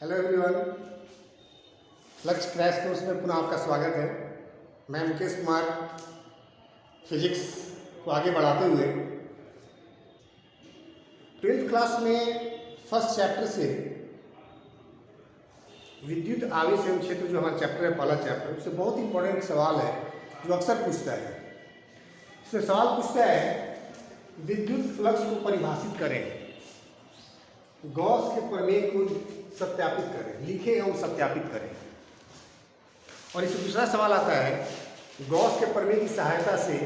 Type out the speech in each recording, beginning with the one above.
Hello everyone, लक्ष्य crash course में पुनः आपका स्वागत है। मैं मुकेश कुमार फिजिक्स को आगे बढ़ाते हुए 12th क्लास में फर्स्ट चैप्टर से विद्युत आवेश एवं क्षेत्र जो हमारा चैप्टर है, पहला चैप्टर, उससे बहुत इंपॉर्टेंट सवाल है जो अक्सर पूछता है। इसमें सवाल पूछता है विद्युत फ्लक्स को परिभाषित करें, गॉस के प्रमेय को सत्यापित करें, लिखें एवं सत्यापित करें। और इसमें दूसरा सवाल आता है गॉस के प्रमेय की सहायता से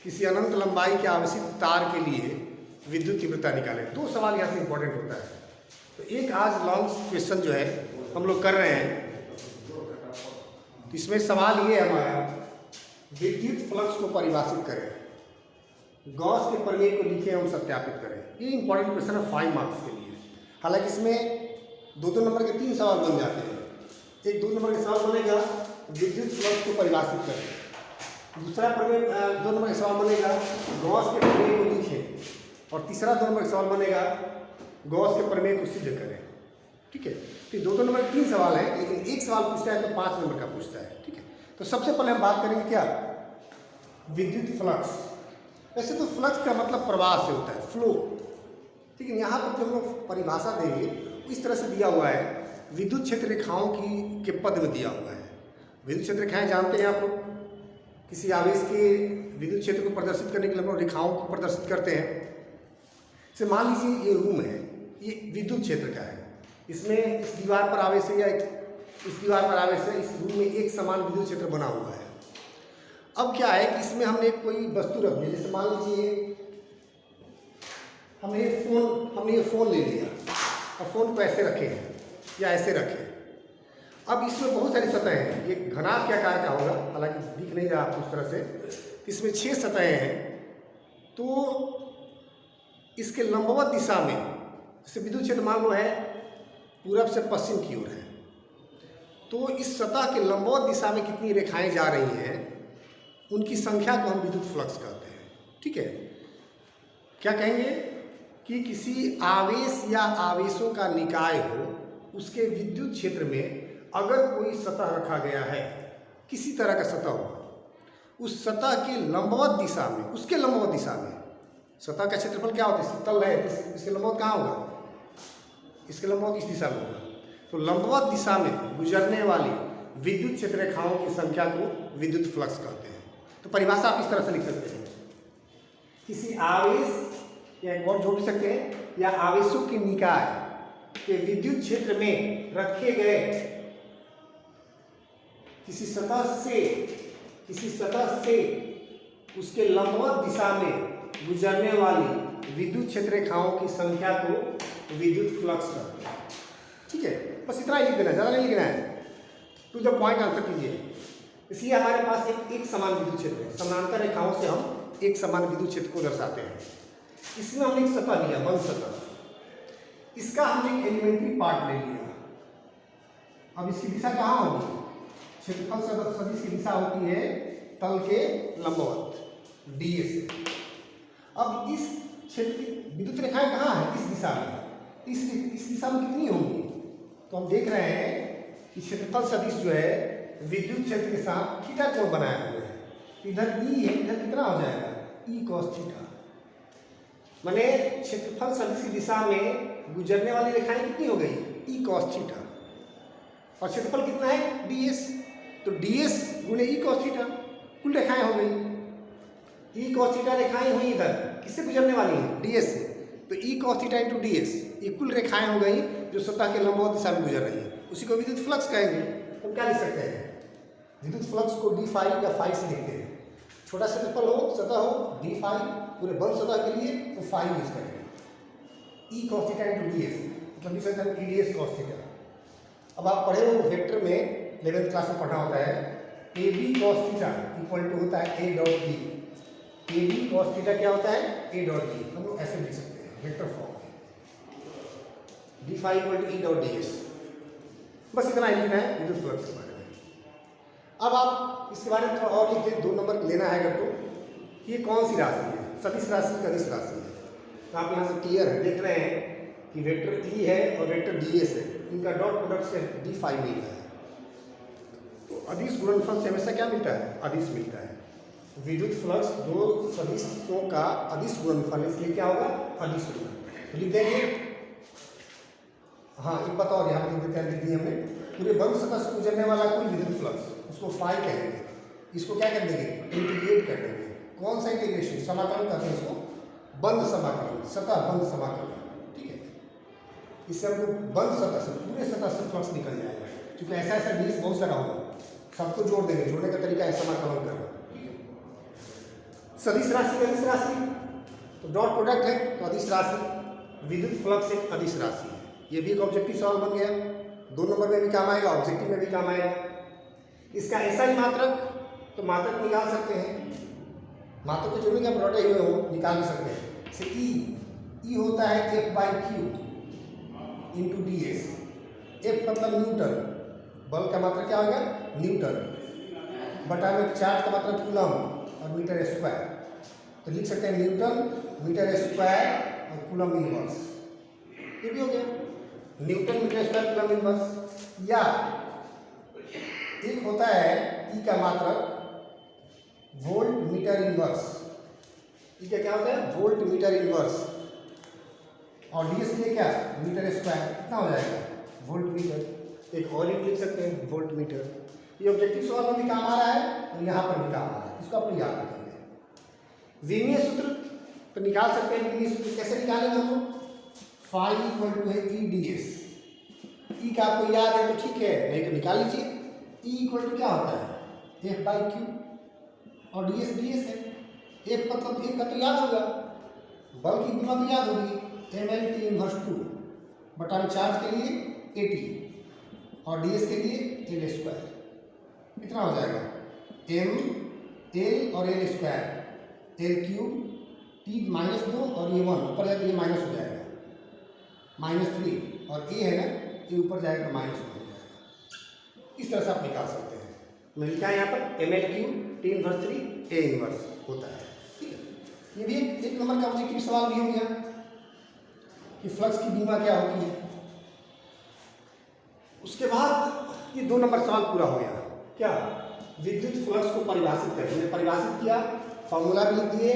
किसी अनंत लंबाई के आवेशित तार के लिए विद्युत तीव्रता निकालें। दो सवाल यहाँ से इंपॉर्टेंट होता है। तो एक आज लॉन्ग क्वेश्चन जो है हम लोग कर रहे हैं, तो इसमें सवाल ये है हमारा, विद्युत फ्लक्स को परिभाषित करें, गॉस के प्रमेय को लिखें एवं सत्यापित करें। ये इंपॉर्टेंट क्वेश्चन है 5 मार्क्स के लिए। हालांकि इसमें दो नंबर के 3 सवाल बन जाते हैं। एक 2 नंबर का सवाल बनेगा विद्युत फ्लक्स को परिभाषित करें, दूसरा प्रमेय 2 नंबर का सवाल बनेगा गॉस के प्रमेय को लिखें, और तीसरा 2 नंबर का सवाल बनेगा गॉस के प्रमेय को सिद्ध करें। ठीक है, तो 2 नंबर के 3 सवाल हैं, लेकिन एक सवाल पूछता है तो 5 नंबर का पूछता है। ठीक है, तो सबसे पहले हम बात करेंगे क्या, विद्युत फ्लक्स। वैसे तो फ्लक्स का मतलब प्रवाह से होता है, फ्लो, लेकिन यहाँ पर जो हम लोग परिभाषा देंगे इस तरह से दिया हुआ है, विद्युत क्षेत्र रेखाओं के पद में दिया हुआ है। विद्युत क्षेत्र रेखाएं जानते हैं आप लोग, किसी आवेश के विद्युत क्षेत्र को प्रदर्शित करने के लिए हम लोग रेखाओं को प्रदर्शित करते हैं। जैसे मान लीजिए ये रूम है, ये विद्युत क्षेत्र का है, इसमें इस दीवार पर आवेश है या इस दीवार पर आवेश है, इस रूम में एक समान विद्युत क्षेत्र बना हुआ है। अब क्या है कि इसमें हमने कोई वस्तु रख ली, जैसे मान लीजिए हमने ये फ़ोन ले लिया और फ़ोन को ऐसे रखे हैं या ऐसे रखें। अब इसमें बहुत सारी सतहें हैं, ये घनाभ के आकार का होगा, हालांकि दिख नहीं रहा आपको उस तरह से। इसमें 6 सतहें हैं, तो इसके लंबवत दिशा में, जैसे विद्युत क्षेत्र मान लो है पूरब से पश्चिम की ओर है, तो इस सतह के लंबवत दिशा में कितनी रेखाएं जा रही हैं, उनकी संख्या को हम विद्युत फ्लक्स कहते हैं। ठीक है, क्या कहेंगे कि किसी आवेश या आवेशों का निकाय हो, उसके विद्युत क्षेत्र में अगर कोई सतह रखा गया है, किसी तरह का सतह हो, उस सतह के लंबवत दिशा में, उसके लंबवत दिशा में, सतह का क्षेत्रफल क्या होता है, तल है, इसके लंबवत कहाँ होगा, इसके लंबवत इस दिशा में होगा। तो लंबवत दिशा में गुजरने वाली विद्युत क्षेत्र रेखाओं की संख्या को विद्युत फ्लक्स कहते हैं। तो परिभाषा आप इस तरह से लिख सकते हैं, किसी आवेश या एक और जोड़ सकते हैं, या आवेशों के निकाय के विद्युत क्षेत्र में रखे गए किसी सतह से उसके लंबवत दिशा में गुजरने वाली विद्युत क्षेत्र रेखाओं की संख्या को विद्युत फ्लक्स कहते हैं। ठीक है, बस इतना ही लिख देना, ज़्यादा नहीं लिखना है, टू द पॉइंट आंसर कीजिए। इसलिए हमारे पास एक समान विद्युत क्षेत्र है, समानांतर रेखाओं से हम एक समान विद्युत क्षेत्र को दर्शाते हैं। इसमें हमने एक सतह लिया, बंद सतह, इसका हमने एक एलिमेंट्री पार्ट ले लिया। अब इसकी दिशा कहाँ होगी, क्षेत्रफल सदिश की दिशा होती है तल के लंबवत ds। अब इस क्षेत्र की विद्युत रेखाएं कहाँ है, इस दिशा में, इस दिशा में कितनी होंगी, तो हम देख रहे हैं कि क्षेत्रफल सदिश जो है विद्युत क्षेत्र के साथ थीटा कोण बनाया हुआ है। इधर E है, इधर कितना हो जाएगा, E cos थीटा। माने क्षेत्रफल सदिश की दिशा में गुजरने वाली रेखाएं कितनी हो गई, E cos थीटा, और क्षेत्रफल कितना है, ds, तो ds गुणे E cos थीटा, कुल रेखाएं हो गई। E cos थीटा रेखाएं हुई इधर, किससे गुजरने वाली है, ds से, तो E cos theta into ds, ये कुल रेखाएं हो गई जो सतह के लंबवत दिशा में गुजर रही है, उसी को विद्युत फ्लक्स कहेंगे। तो क्या लिख सकते हैं, विद्युत फ्लक्स को d फाई या फाई से लिखते हैं। छोटा क्षेत्रफल हो, सतह हो, d फाई, पूरे बंद सतह के लिए तो फाई यूज करेंगे, E cos theta into ds, मतलब लिख सकते हैं ds cos थीटा। अब आप पढ़े हो वेक्टर में, 11th क्लास में पढ़ा होता है, AB cos theta equal to होता है A dot B। AB cos theta क्या होता है, A डॉट B, हम लोग ऐसे लिख सकते हैं वेक्टर फॉर्म में, d phi equal to E dot ds। बस इतना ही लिखना है विद्युत फ्लक्स के बारे में। अब आप इसके बारे में थोड़ा और लिखिए, 2 नंबर लेना है अगर तो, ये कौन सी राशि है, सदिश राशि, सदिश राशि है। तो आप यहाँ से क्लियर है, देख रहे हैं कि वेक्टर ई है और वेक्टर डी एस है, इनका डॉट प्रोडक्ट से डी फाई मिल रहा है। तो अदिश गुणनफल से हमेशा क्या मिलता है? अदिश मिलता है। विद्युत फ्लक्स दो सदिशों का अदिश गुणनफल, इसलिए क्या होगा? अदिश गुणनफल। लिख देंगे, हाँ एक बात और यहाँ पर लिख दी हमने, पूरे बंद सतह से गुजरने वाला कोई विद्युत फ्लक्स, उसको फाई कहेंगे। इसको क्या कर देंगे? इंटीग्रेट कर देंगे। कौन सा इंटीग्रेशन? समाकलन कहते हैं इसको, बंद समाकलन, सतह बंद समाकलन, ठीक है। इससे हमको बंद सतह से, पूरे सतह से फ्लक्स निकल जाएगा, क्योंकि ऐसा ऐसा डीएस बहुत सारा होगा, सबको जोड़ देंगे। जोड़ने का तरीका है समाकलन करना। सदिश राशि अदिश राशि, तो डॉट प्रोडक्ट है तो अदिश राशि, विद्युत फ्लक्स एक अदिश राशि है। ये भी एक ऑब्जेक्टिव सवाल बन गया, 2 नंबर में भी काम आएगा, ऑब्जेक्टिव में भी काम आएगा। इसका ऐसा ही मात्रक, तो मात्रक निकाल सकते हैं, मात्रक के जोड़ने का प्रोडक्ट हुए हो निकाल भी सकते हैं। जैसे ई होता है F/Q into D S. F मतलब न्यूटन, बल का मात्रक क्या होगा? न्यूटन, बटा में चार्ज का मात्रक कूलम और मीटर स्क्वायर, तो लिख सकते हैं न्यूटन मीटर स्क्वायर और कूलम इनवर्स। ये भी हो गया, newton metre square coulomb inverse. या एक होता है ई का मात्रक वोल्ट मीटर इनवर्स। ई का क्या होता है? वोल्ट मीटर इनवर्स, और डी एस लिए क्या? Metre square. कितना हो जाएगा? Volt metre. एक और लिख सकते हैं वोल्ट मीटर। ये ऑब्जेक्टिव सवाल में भी काम आ रहा है और यहाँ पर भी काम आ रहा है, इसको आप याद रखेंगे। विमीय सूत्र तो निकाल सकते हैं। विमीय सूत्र कैसे निकालेंगे हम लोग? फाई इक्वल टू है ई डी एस। ई का आपको याद है तो ठीक है, नहीं तो निकाल लीजिए। ई इक्वल टू क्या होता है? F/Q, और डी एस है। एफ मतलब एफ का तो याद होगा, बल की गुना तो याद होगी, mL/T इनवर्स 2 बटा में चार्ज के लिए AT और डी एस के लिए एल स्क्वायर। कितना हो जाएगा? m और L square, L cube, T -2 और ये 1 ऊपर जाएगा, ये माइनस हो जाएगा, -3, और ए है ना, ये ऊपर जाएगा तो माइनस हो जाएगा। इस तरह से आप निकाल सकते हैं। मैंने लिखा है यहाँ पर mL/3 T inverse 3 A inverse होता है, ठीक है। ये भी एक नंबर का ऑब्जेक्टिव सवाल भी हो गया कि फ्लक्स की बीमा क्या होती है। उसके बाद ये 2 नंबर सवाल पूरा हो गया। क्या? विद्युत फ्लक्स को परिभाषित करके हमने परिभाषित किया, फॉर्मूला भी लिख दिए,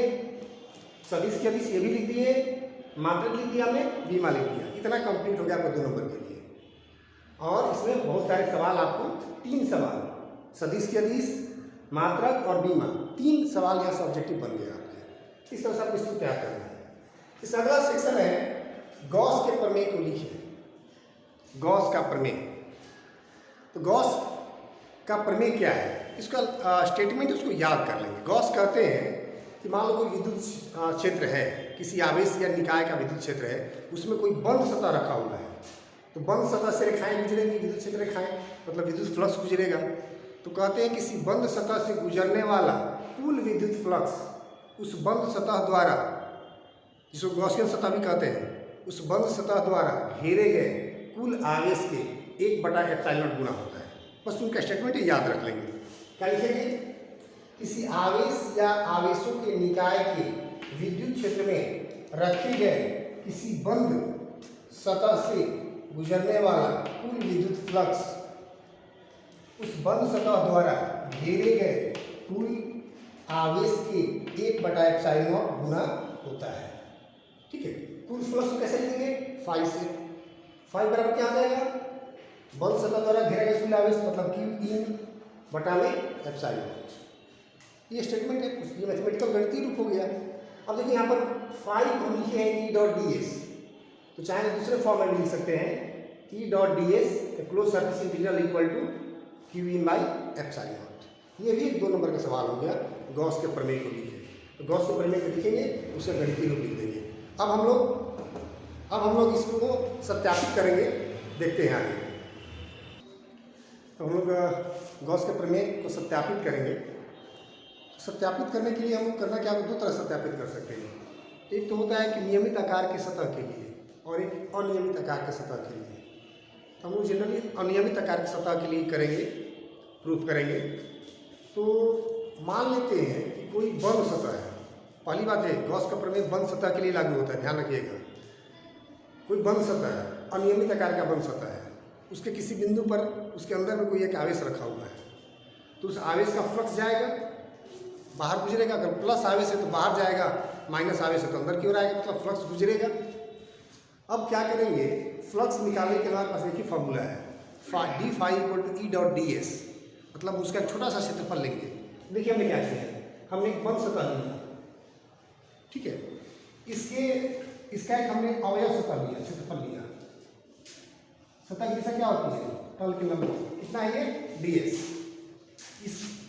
सदिश के अदिश ये भी लिख दिए, मात्रक लिख दिया, हमने बीमा लिख दिया। इतना कंप्लीट हो गया आपको 2 नंबर के लिए। और इसमें बहुत सारे सवाल, आपको 3 सवाल, सदिश के अदिश, मात्रक और बीमा, 3 सवाल यहाँ से ऑब्जेक्टिव बन गए आपके। इस तरह से आप इसको तैयार करना है। इस अगला सेक्शन है गॉस के प्रमेय को लिखिए। गॉस का प्रमेय, तो गॉस का प्रमेय क्या है? इसका स्टेटमेंट उसको याद कर लेंगे। गॉस कहते हैं कि मान लो कोई विद्युत क्षेत्र है, किसी आवेश या निकाय का विद्युत क्षेत्र है, उसमें कोई बंद सतह रखा हुआ है, तो बंद सतह से रेखाएं गुजरेंगी, विद्युत क्षेत्र रेखाएं, मतलब विद्युत फ्लक्स गुजरेगा। तो कहते हैं किसी बंद सतह से गुजरने वाला कुल विद्युत फ्लक्स उस बंद सतह द्वारा, जिसको गॉसियन सतह भी कहते हैं, उस बंद सतह द्वारा घेरे गए कुल आवेश के 1/ε0 गुना होता है। बस उनका स्टेटमेंट याद रख लेंगे। क्या लिखेंगे? किसी आवेश या आवेशों के निकाय के विद्युत क्षेत्र में रखे गए किसी बंद सतह से गुजरने वाला कुल विद्युत फ्लक्स उस बंद सतह द्वारा घेरे गए कुल आवेश के 1/ε0 गुना होता है, ठीक है। कुल फ्लक्स को कैसे लिखेंगे? फाई से। फाई बराबर क्या आ जाएगा? बंद सतह द्वारा घेरा गया कुल आवेश मतलब Q in बटा में ε0। ये स्टेटमेंट है, ये मैथमेटिकल गणितीय रूप हो गया। अब देखिए यहाँ पर फाई को हम लिखे हैं E.ds, तो चाहे तो दूसरे फॉर्म में लिख सकते हैं E.ds close surface integral equal to Q in by ε0। ये भी 2 नंबर का सवाल हो गया। गॉस के प्रमेय को लिखे, तो गॉस के प्रमेय को लिखेंगे, उसे गणितीय रूप लिख देंगे। अब हम लोग इसको सत्यापित करेंगे, देखते हैं आगे। तो हम लोग गॉस के प्रमेय को सत्यापित करेंगे। सत्यापित करने के लिए हम लोग करना क्या, 2 तरह सत्यापित कर सकते हैं। एक तो होता है कि नियमित आकार के सतह के लिए और एक अनियमित आकार के सतह के लिए। तो हम लोग जनरली अनियमित आकार की सतह के लिए करेंगे, प्रूफ करेंगे। तो मान लेते हैं कि कोई बंद सतह है। पहली बात है, गॉस का प्रमेय बंद सतह के लिए लागू होता है, ध्यान रखिएगा। कोई बंद सतह है, अनियमित आकार का बंद सतह है, उसके किसी बिंदु पर उसके अंदर में कोई एक आवेश रखा हुआ है, तो उस आवेश का फ्लक्स जाएगा, बाहर गुजरेगा। अगर प्लस आवेश है तो बाहर जाएगा, माइनस आवेश है तो अंदर की ओर आएगा, मतलब फ्लक्स गुजरेगा। अब क्या करेंगे, फ्लक्स निकालने के हमारे पास एक ही फॉर्मूला है, D phi equal to E dot D S, मतलब उसका एक छोटा सा क्षेत्रफल लेंगे। देखिए हमने क्या किया है, हमने एक बंद सतह लिया, ठीक है, इसका एक हमने अवयव सतह लिया, क्षेत्रफल लिया। सतह की दिशा क्या होती है, तल की लंबाई, कितना है ये ds।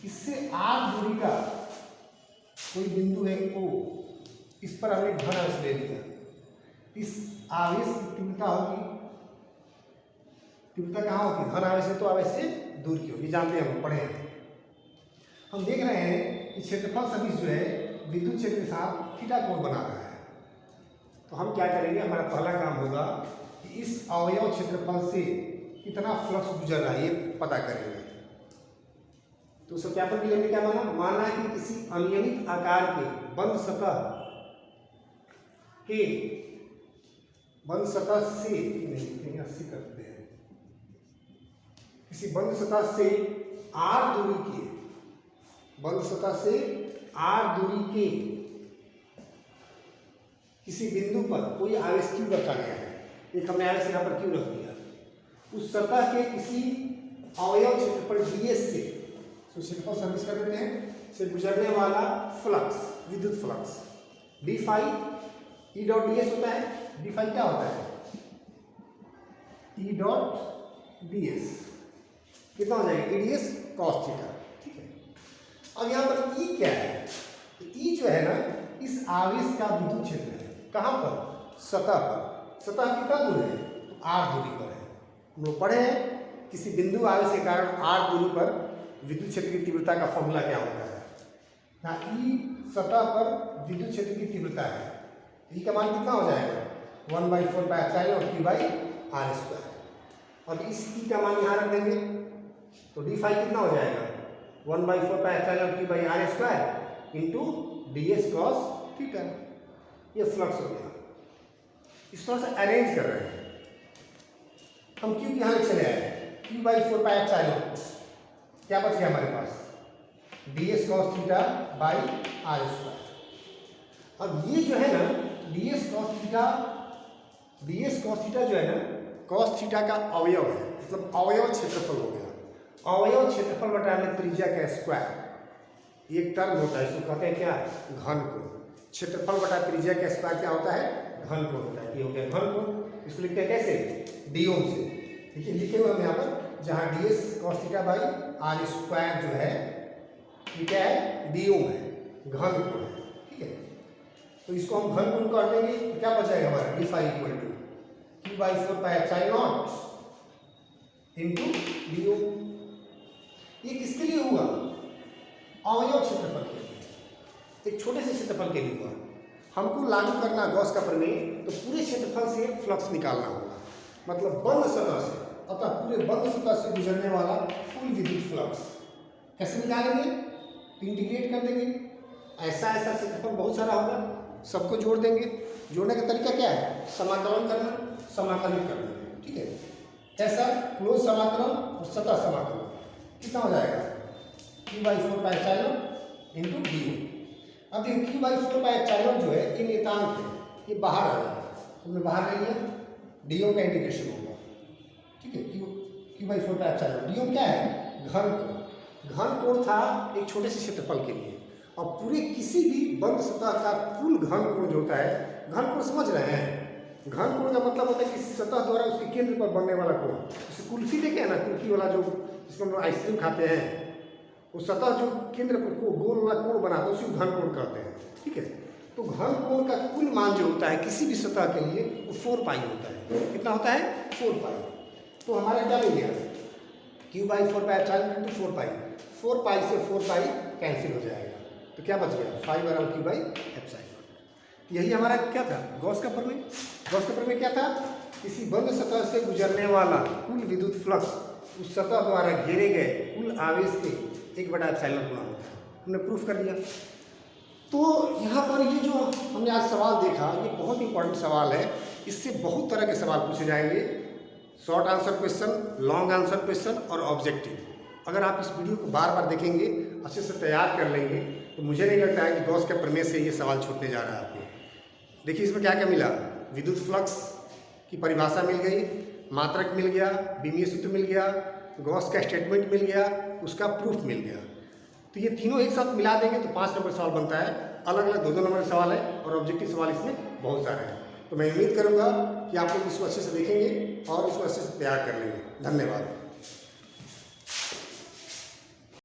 इससे r दूरी का कोई बिंदु है O, इस पर हमने घन आवेश ले लिया। इस आवेश की तीव्रता होगी, तीव्रता कहाँ होगी, धन आवेश है तो आवेश से दूर की होगी, जानते हैं, हम पढ़े हैं। हम देख रहे हैं कि क्षेत्रफल सदिश जो है विद्युत क्षेत्र के साथ थीटा कोण बना रहा है। तो हम क्या करेंगे, हमारा पहला काम होगा कि इस अवयव क्षेत्रफल से कितना फ्लक्स गुजर रहा है ये पता करेंगे। तो सत्यापन के लिए हमने क्या माना कि किसी अनियमित आकार के बंद सतह से नहीं 80 करते हैं, किसी बंद सतह से r दूरी के, बंद सतह से r दूरी के किसी बिंदु पर कोई आवेश क्यों रखा गया है, एक हमने आवेश यहाँ पर क्यों रख दिया, उस सतह के किसी अवयव क्षेत्रफल ds से, तो क्षेत्रफल सदिश कर देते हैं, से गुजरने वाला फ्लक्स, विद्युत flux D phi E dot D S होता है। डी फाई क्या होता है, ई डॉट डी एस, कितना हो जाएगा, E D S cos theta, ठीक है। अब यहाँ पर ई क्या है, तो ई जो है ना, इस आवेश का विद्युत क्षेत्र है, कहाँ पर, सतह पर। सतह कितना दूर है, तो r दूरी पर है। हम लोग पढ़े हैं किसी बिंदु आवेश के कारण r दूरी पर विद्युत क्षेत्र की तीव्रता का फॉर्मूला क्या होता है, ना ई सतह पर विद्युत क्षेत्र की तीव्रता है, ई का मान कितना हो जाएगा, 1/4 pi epsilon q by r square. और इस ई का मान यहाँ रख देंगे, तो डी फाई कितना हो जाएगा, 1/4 pi epsilon q by r square into D S cos theta. ये फ्लक्स हो गया। इस तरह से अरेंज कर रहे हैं हम, क्यों यहाँ चले आए, q/4 पाई एप्सिलॉन, क्या बच गया हमारे पास, D S cos theta by r square. अब ये जो है ना डी एस कॉस थीटा जो है ना, कॉस थीटा का अवयव है, मतलब अवयव क्षेत्रफल हो गया। अवयव क्षेत्रफल बटा में त्रिज्या का स्क्वायर, एक टर्म होता है, इसको कहते हैं क्या, घन कोण। क्षेत्रफल बटा त्रिज्या का स्क्वायर क्या होता है, घन कोण होता है। ये हो गया घन कोण। इसको लिखते हैं कैसे, डी ओम से। देखिए लिखे हुए हम यहाँ पर, जहाँ D S cos theta by r square जो है ये क्या है, डी ओम है, घन कोण है, ठीक है। तो इसको हम घन कोण कर देंगे, तो क्या बच जाएगा हमारा, D phi equal to q/4 pi epsilon into D ओम। ये किसके लिए हुआ, अवयव क्षेत्रफल के लिए, एक छोटे से क्षेत्रफल के लिए हुआ। हमको लागू करना गॉस का प्रमेय, तो पूरे क्षेत्रफल से फ्लक्स निकालना होगा, मतलब बंद सतह से, अतः पूरे बंद सतह से गुजरने वाला कुल विद्युत फ्लक्स कैसे निकालेंगे, तो इंटीग्रेट कर देंगे। ऐसा क्षेत्रफल बहुत सारा होगा, सबको जोड़ देंगे। जोड़ने का तरीका क्या है, समाकलन करना, समाकलित करना, ठीक है। कैसा, क्लोज समाकलन और सतह समाकलन, कितना हो जाएगा, q/4 pi epsilon into D ओम। अब देखिए q/4 पाई एप्सिलॉन जो है ये नियतांक है, ये बाहर आ जाएगा, हमने बाहर ले लिया, डी ओम का इंटीग्रेशन होगा, ठीक है। q/4 पाई एप्सिलॉन, डी ओम क्या है, घन कोण। घन कोण था एक छोटे से क्षेत्रफल के लिए, और पूरे किसी भी बंद सतह का कुल घन कोण जो होता है, घन कोण समझ रहे हैं, घन कोण का मतलब होता है किसी सतह द्वारा उसके केंद्र पर बनने वाला कोण। जैसे कुल्फी देखे हैं ना, कुल्फी वाला जो जिसको हम लोग आइसक्रीम खाते हैं, वो सतह जो केंद्र पर गोल वाला कोण बनाता है उसी को घन कोण कहते हैं, ठीक है। तो घन कोण का कुल मान जो होता है किसी भी सतह के लिए वो 4 पाई होता है। कितना होता है, 4 पाई। तो हमारा क्या मिल गया, q/4 पाई एप्सिलॉन इंटू 4 पाई, 4 पाई से 4 पाई कैंसिल हो जाएगा, तो क्या बच गया, 5/q/एप्सिलॉन। यही हमारा क्या था, गॉस का प्रमेय। गॉस का प्रमेय क्या था, किसी बंद सतह से गुजरने वाला कुल विद्युत फ्लक्स उस सतह द्वारा घेरे गए कुल आवेश के 1/एप्सिलॉन गुना होता है। हमने प्रूफ कर दिया। तो यहाँ पर ये जो हमने आज सवाल देखा, ये बहुत इंपॉर्टेंट सवाल है। इससे बहुत तरह के सवाल पूछे जाएंगे, short answer question, long answer question और ऑब्जेक्टिव। अगर आप इस वीडियो को बार बार देखेंगे, अच्छे से तैयार कर लेंगे, तो मुझे नहीं लगता है कि गॉस के प्रमेय से ये सवाल छूटने जा रहा है आपको। देखिए इसमें क्या क्या मिला, विद्युत फ्लक्स की परिभाषा मिल गई, मात्रक मिल गया, बीमीय सूत्र मिल गया, गॉस का स्टेटमेंट मिल गया, उसका प्रूफ मिल गया। तो ये तीनों एक साथ मिला देंगे तो 5 नंबर सवाल बनता है। अलग अलग 2-2 नंबर सवाल है और ऑब्जेक्टिव सवाल इसमें बहुत सारे हैं। तो मैं उम्मीद करूंगा कि आप लोग इसको अच्छे से देखेंगे और इसको अच्छे से तैयार कर लेंगे। धन्यवाद।